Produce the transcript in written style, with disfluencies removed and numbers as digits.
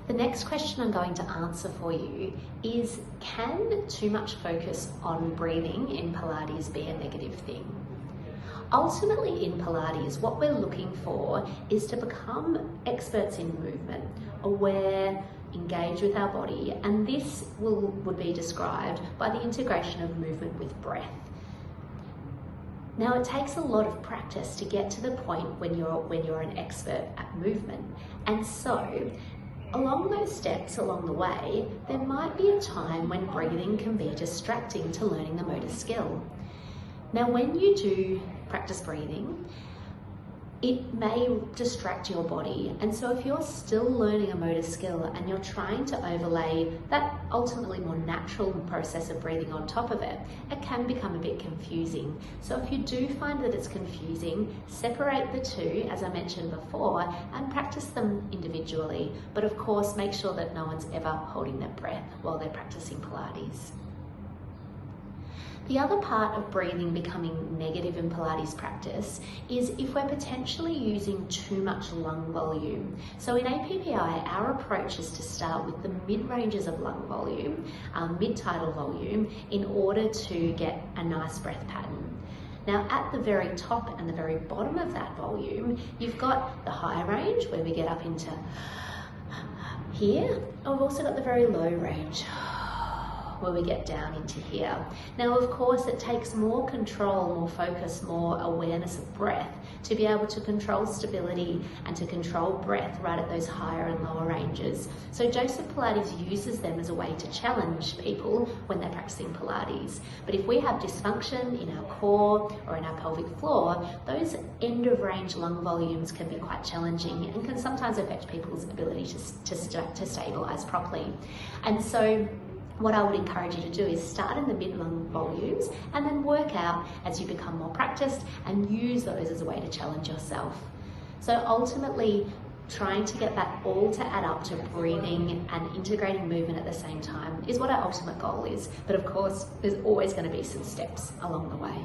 The next question I'm going to answer for you is, can too much focus on breathing in Pilates be a negative thing? Ultimately in Pilates, what we're looking for is to become experts in movement, aware, engage with our body, and this would be described by the integration of movement with breath. Now, it takes a lot of practice to get to the point when you're an expert at movement, and so along those steps along the way, there might be a time when breathing can be distracting to learning the motor skill. Now, when you do practice breathing, it may distract your body, and so if you're still learning a motor skill and you're trying to overlay that ultimately more natural process of breathing on top of it, it can become a bit confusing. So if you do find that it's confusing, separate the two, as I mentioned before, and practice them individually. But of course, make sure that no one's ever holding their breath while they're practicing Pilates. The other part of breathing becoming negative in Pilates practice is if we're potentially using too much lung volume. So in APPI, our approach is to start with the mid-ranges of lung volume, mid-tidal volume, in order to get a nice breath pattern. Now, at the very top and the very bottom of that volume, you've got the high range where we get up into here, and we've also got the very low range where we get down into here. Now, of course, it takes more control, more focus, more awareness of breath to be able to control stability and to control breath right at those higher and lower ranges. So Joseph Pilates uses them as a way to challenge people when they're practicing Pilates. But if we have dysfunction in our core or in our pelvic floor, those end of range lung volumes can be quite challenging and can sometimes affect people's ability to stabilize properly. And so what I would encourage you to do is start in the mid-lung volumes and then work out as you become more practiced and use those as a way to challenge yourself. So ultimately, trying to get that all to add up to breathing and integrating movement at the same time is what our ultimate goal is. But of course, there's always going to be some steps along the way.